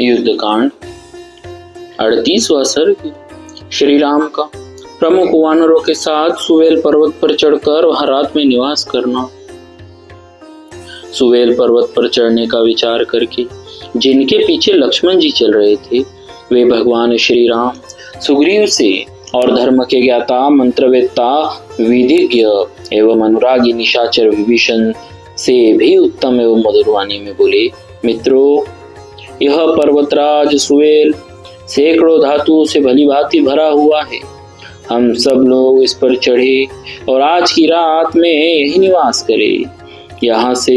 युद्धकांड 38वां सर्ग। श्री राम का प्रमुख वानरों के साथ सुवेल पर्वत पर चढ़कर वहां रात में निवास करना। सुवेल पर्वत पर चढ़ने का विचार करके जिनके पीछे लक्ष्मण जी चल रहे थे, वे भगवान श्री राम सुग्रीव से और धर्म के ज्ञाता, मंत्रवेत्ता, विधिज्ञ एवं अनुरागी निशाचर विभीषण से भी उत्तम एवं मधुर वाणी में बोले, मित्रों, यह पर्वतराज सुवेल सैकड़ों धातुओं से भली भांति भरा हुआ है। हम सब लोग इस पर चढ़े और आज की रात में यही निवास करें। यहाँ से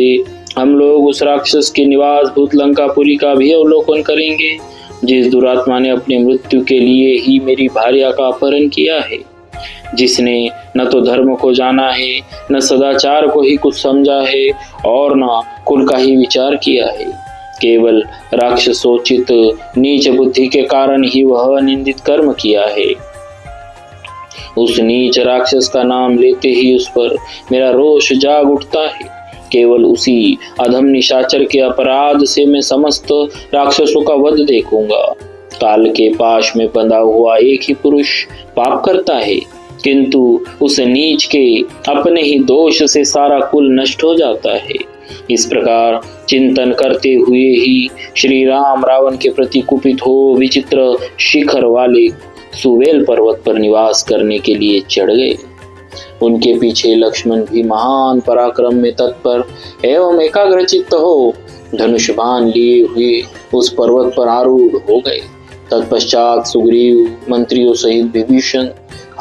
हम लोग उस राक्षस के निवास भूत लंकापुरी का भी अवलोकन करेंगे, जिस दुरात्मा ने अपनी मृत्यु के लिए ही मेरी भार्या का अपहरण किया है, जिसने न तो धर्म को जाना है, न सदाचार को ही कुछ समझा है और न कुल का ही विचार किया है। केवल राक्षसोचित नीच बुद्धि के कारण ही वह निंदित कर्म किया है। उस नीच राक्षस का नाम लेते ही उस पर मेरा रोष जाग उठता है। केवल उसी अधम निशाचर के अपराध से मैं समस्त राक्षसों का वध देखूंगा। काल के पाश में बंधा हुआ एक ही पुरुष पाप करता है, किंतु उस नीच के अपने ही दोष से सारा कुल नष्ट हो जाता है। इस प्रकार चिंतन करते हुए ही श्री राम रावण के प्रति कुपित हो विचित्र शिखर वाले सुवेल पर्वत पर निवास करने के लिए चढ़ गए। उनके पीछे लक्ष्मण भी महान पराक्रम में तत्पर एवं एकाग्रचित्त हो धनुष बाण लिए हुए उस पर्वत पर आरूढ़ हो गए। तत्पश्चात सुग्रीव मंत्रियों सहित विभीषण,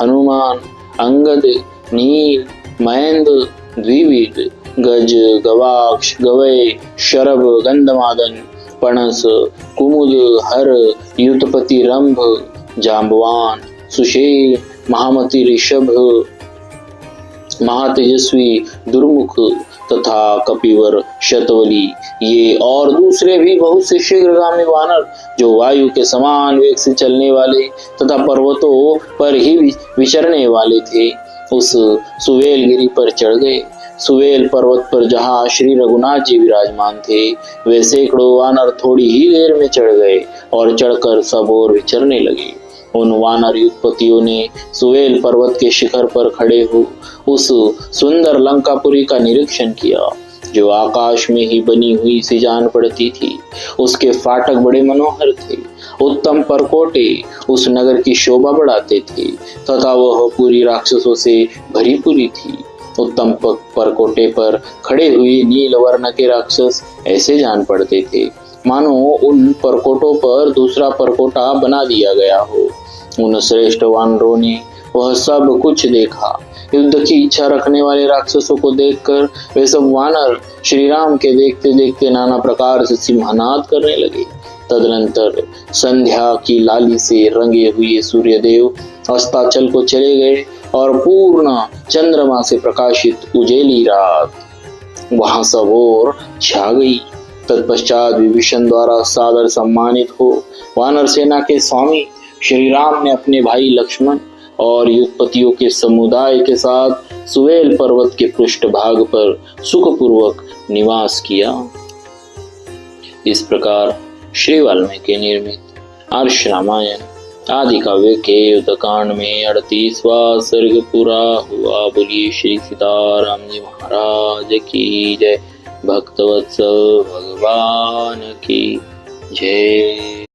हनुमान, अंगद, नील, महेंद्र, द्विविद, गज, गवाक्ष, गवय, शरभ, गंधमादन, पणस, कुमुद, हर, युतपति रंभ, जाम्बवान, सुशेल, महामति ऋषभ, महातेजस्वी दुर्मुख तथा कपिवर, शतवली, ये और दूसरे भी बहुत से शीघ्रगामी वानर जो वायु के समान वेग से चलने वाले तथा पर्वतों पर ही विचरने वाले थे, उस सुवेल गिरी पर चढ़ गए। सुवेल पर्वत पर जहाँ श्री रघुनाथ जी विराजमान थे, वे सैकड़ों वानर थोड़ी ही देर में चढ़ गए और चढ़कर सब ओर विचरने लगे। उन वानर युद्धपतियों ने सुवेल पर्वत के शिखर पर खड़े हो उस सुंदर लंकापुरी का निरीक्षण किया, जो आकाश में ही बनी हुई सी जान पड़ती थी। उसके फाटक बड़े मनोहर थे, उत्तम परकोटे उस नगर की शोभा बढ़ाते थे तथा वह पूरी राक्षसों से भरी पूरी थी। उत्तम परकोटे पर खड़े हुए नील वर्ण के राक्षस ऐसे जान पड़ते थे मानो उन परकोटों पर दूसरा परकोटा बना दिया गया हो। उन श्रेष्ठ वानरों ने वह सब कुछ देखा। युद्ध की इच्छा रखने वाले राक्षसों को देखकर वे सब वानर श्री राम के देखते देखते नाना प्रकार से सिंहनाद करने लगे। तदनंतर संध्या की लाली से रंगे हुए सूर्यदेव अस्ताचल को चले गए और पूर्ण चंद्रमा से प्रकाशित उजेली रात वहां सब ओर छा गई। तत्पश्चात विभीषण द्वारा सादर सम्मानित हो वानर सेना के स्वामी श्री राम ने अपने भाई लक्ष्मण और युद्धपतियों के समुदाय के साथ सुवेल पर्वत के पृष्ठ भाग पर सुखपूर्वक निवास किया। इस प्रकार श्री वाल्मीकि निर्मित आर्ष रामायण आदि काव्य के युद्धकांड में 38वां सर्ग पूरा हुआ। बोलिए श्री सीताराम जी महाराज की जय। भक्तवत्सल भगवान की जय।